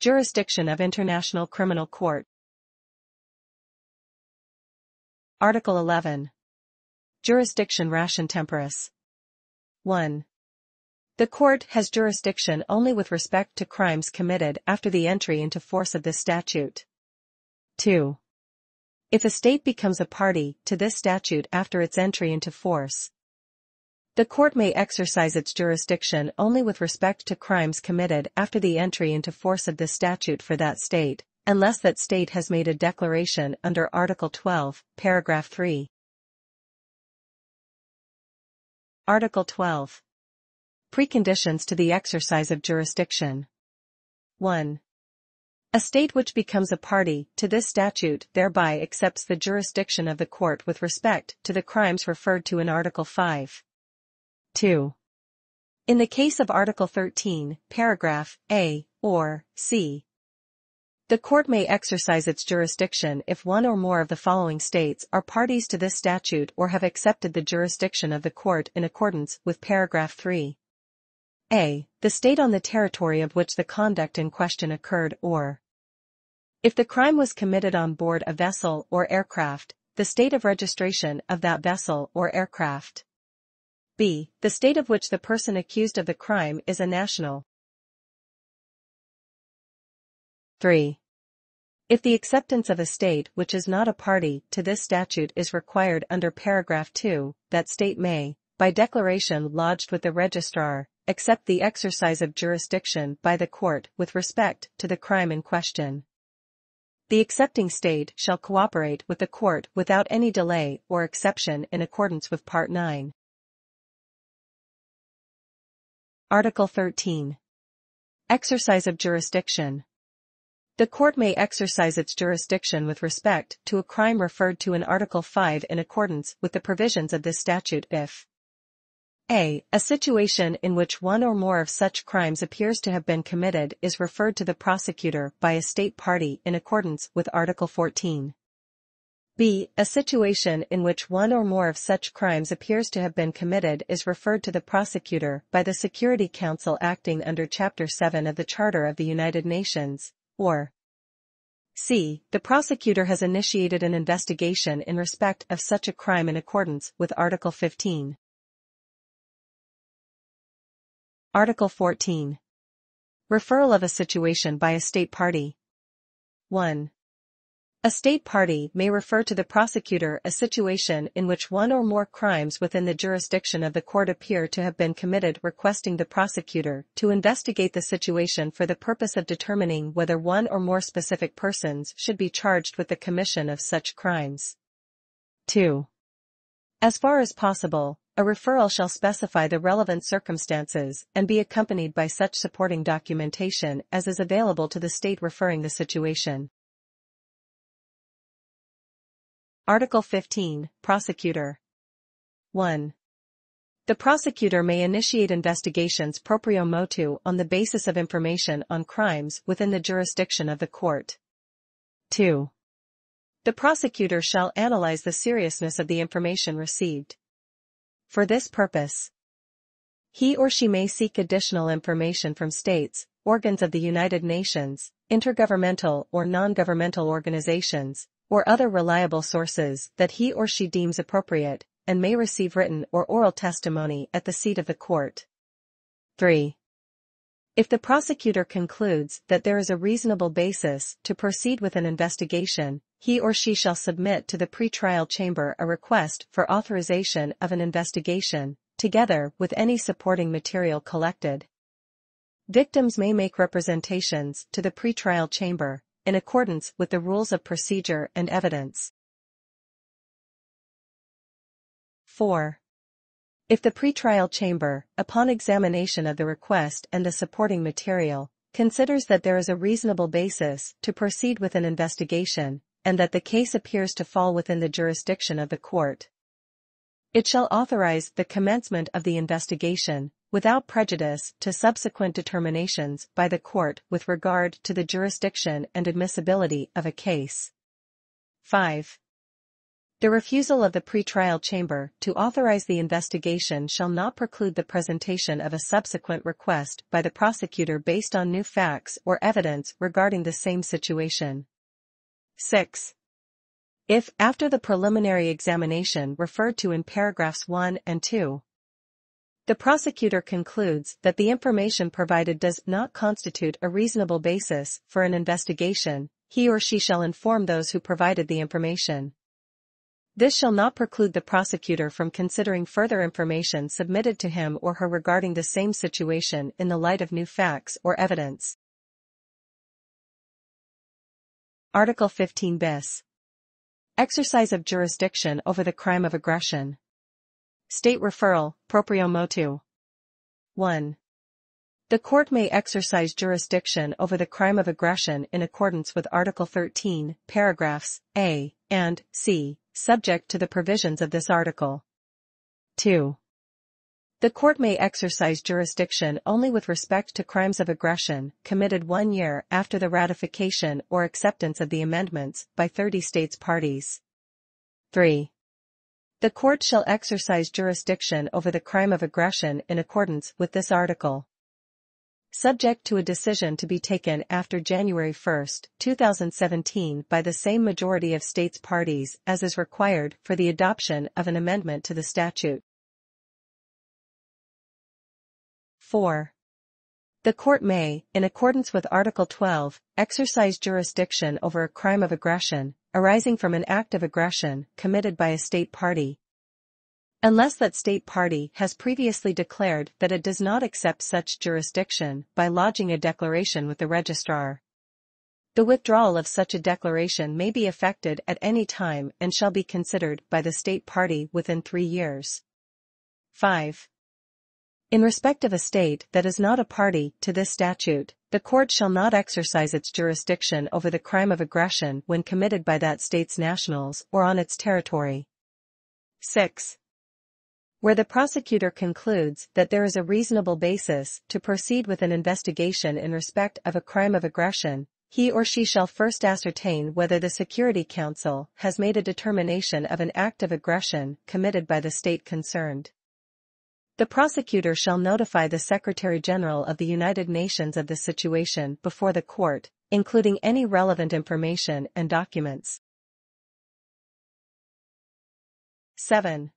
Jurisdiction of International Criminal Court. Article 11. Jurisdiction ration temporis. 1. The court has jurisdiction only with respect to crimes committed after the entry into force of this statute. 2. If a state becomes a party to this statute after its entry into force, the court may exercise its jurisdiction only with respect to crimes committed after the entry into force of this statute for that state, unless that state has made a declaration under Article 12, Paragraph 3. Article 12. Preconditions to the exercise of jurisdiction. 1. A state which becomes a party to this statute thereby accepts the jurisdiction of the court with respect to the crimes referred to in Article 5. 2. In the case of Article 13, Paragraph A or C, the court may exercise its jurisdiction if one or more of the following states are parties to this statute or have accepted the jurisdiction of the court in accordance with Paragraph 3. A. The state on the territory of which the conduct in question occurred, or if the crime was committed on board a vessel or aircraft, the state of registration of that vessel or aircraft. B. The state of which the person accused of the crime is a national. 3. If the acceptance of a state which is not a party to this statute is required under Paragraph 2, that state may, by declaration lodged with the Registrar, accept the exercise of jurisdiction by the court with respect to the crime in question. The accepting state shall cooperate with the court without any delay or exception in accordance with Part 9. Article 13. Exercise of jurisdiction. The court may exercise its jurisdiction with respect to a crime referred to in Article 5 in accordance with the provisions of this statute if a. A situation in which one or more of such crimes appears to have been committed is referred to the prosecutor by a state party in accordance with Article 14. B. A situation in which one or more of such crimes appears to have been committed is referred to the prosecutor by the Security Council acting under Chapter 7 of the Charter of the United Nations, or c. The prosecutor has initiated an investigation in respect of such a crime in accordance with Article 15. Article 14. Referral of a situation by a state party. 1. A state party may refer to the prosecutor a situation in which one or more crimes within the jurisdiction of the court appear to have been committed, requesting the prosecutor to investigate the situation for the purpose of determining whether one or more specific persons should be charged with the commission of such crimes. 2. As far as possible, a referral shall specify the relevant circumstances and be accompanied by such supporting documentation as is available to the state referring the situation. Article 15, Prosecutor. 1. The prosecutor may initiate investigations proprio motu on the basis of information on crimes within the jurisdiction of the court. 2. The prosecutor shall analyze the seriousness of the information received. For this purpose, he or she may seek additional information from states, organs of the United Nations, intergovernmental or non-governmental organizations, or other reliable sources that he or she deems appropriate, and may receive written or oral testimony at the seat of the court. 3. If the prosecutor concludes that there is a reasonable basis to proceed with an investigation, he or she shall submit to the pretrial chamber a request for authorization of an investigation, together with any supporting material collected. Victims may make representations to the pretrial chamber, in accordance with the rules of procedure and evidence. 4. If the pretrial chamber, upon examination of the request and the supporting material, considers that there is a reasonable basis to proceed with an investigation, and that the case appears to fall within the jurisdiction of the court, it shall authorize the commencement of the investigation, without prejudice to subsequent determinations by the court with regard to the jurisdiction and admissibility of a case. 5. The refusal of the pretrial chamber to authorize the investigation shall not preclude the presentation of a subsequent request by the prosecutor based on new facts or evidence regarding the same situation. 6. If, after the preliminary examination referred to in paragraphs 1 and 2, the prosecutor concludes that the information provided does not constitute a reasonable basis for an investigation, he or she shall inform those who provided the information. This shall not preclude the prosecutor from considering further information submitted to him or her regarding the same situation in the light of new facts or evidence. Article 15 bis. Exercise of jurisdiction over the crime of aggression. State referral, proprio motu. 1. The court may exercise jurisdiction over the crime of aggression in accordance with Article 13, paragraphs A and C, subject to the provisions of this article. 2. The court may exercise jurisdiction only with respect to crimes of aggression committed 1 year after the ratification or acceptance of the amendments by 30 states parties. 3. The court shall exercise jurisdiction over the crime of aggression in accordance with this article, subject to a decision to be taken after January 1, 2017 by the same majority of states parties as is required for the adoption of an amendment to the statute. 4. The court may, in accordance with Article 12, exercise jurisdiction over a crime of aggression, arising from an act of aggression committed by a state party, unless that state party has previously declared that it does not accept such jurisdiction by lodging a declaration with the Registrar. The withdrawal of such a declaration may be effected at any time and shall be considered by the state party within 3 years. 5. In respect of a state that is not a party to this statute, the court shall not exercise its jurisdiction over the crime of aggression when committed by that state's nationals or on its territory. 6. Where the prosecutor concludes that there is a reasonable basis to proceed with an investigation in respect of a crime of aggression, he or she shall first ascertain whether the Security Council has made a determination of an act of aggression committed by the state concerned. The prosecutor shall notify the Secretary-General of the United Nations of the situation before the court, including any relevant information and documents. 7.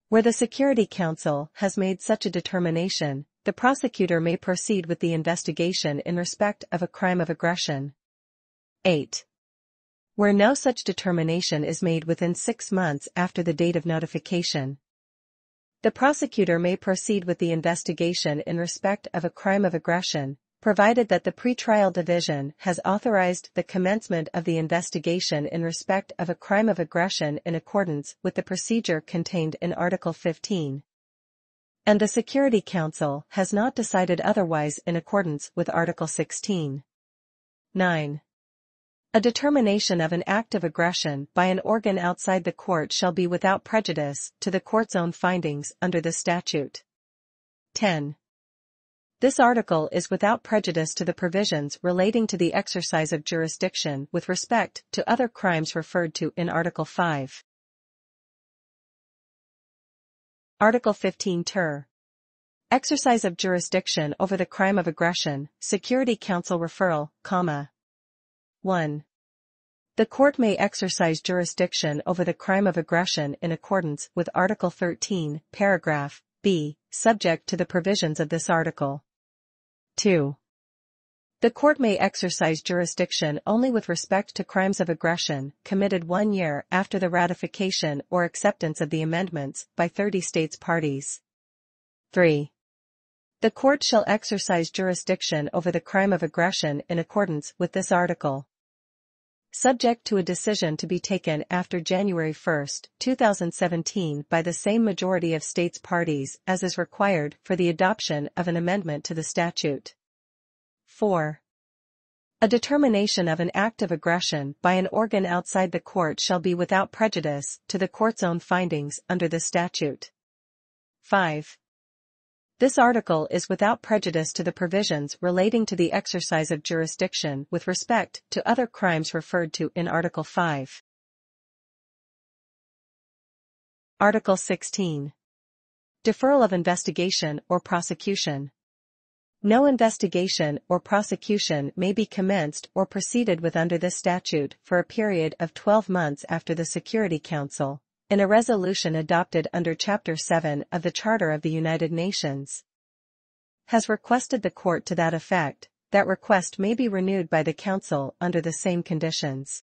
Where the Security Council has made such a determination, the prosecutor may proceed with the investigation in respect of a crime of aggression. 8. Where no such determination is made within 6 months after the date of notification, the prosecutor may proceed with the investigation in respect of a crime of aggression, provided that the pretrial division has authorized the commencement of the investigation in respect of a crime of aggression in accordance with the procedure contained in Article 15, and the Security Council has not decided otherwise in accordance with Article 16. 9. A determination of an act of aggression by an organ outside the court shall be without prejudice to the court's own findings under this statute. 10. This article is without prejudice to the provisions relating to the exercise of jurisdiction with respect to other crimes referred to in Article 5. Article 15 ter. Exercise of jurisdiction over the crime of aggression, Security Council referral, 1. The court may exercise jurisdiction over the crime of aggression in accordance with Article 13, paragraph B, subject to the provisions of this article. 2. The court may exercise jurisdiction only with respect to crimes of aggression committed 1 year after the ratification or acceptance of the amendments by 30 states parties. 3. The court shall exercise jurisdiction over the crime of aggression in accordance with this article, subject to a decision to be taken after January 1, 2017 by the same majority of states parties as is required for the adoption of an amendment to the statute. 4. A determination of an act of aggression by an organ outside the court shall be without prejudice to the court's own findings under this statute. 5. This article is without prejudice to the provisions relating to the exercise of jurisdiction with respect to other crimes referred to in Article 5. Article 16. Deferral of investigation or prosecution. No investigation or prosecution may be commenced or proceeded with under this statute for a period of 12 months after the Security Council, in a resolution adopted under Chapter 7 of the Charter of the United Nations, has requested the court to that effect. That request may be renewed by the Council under the same conditions.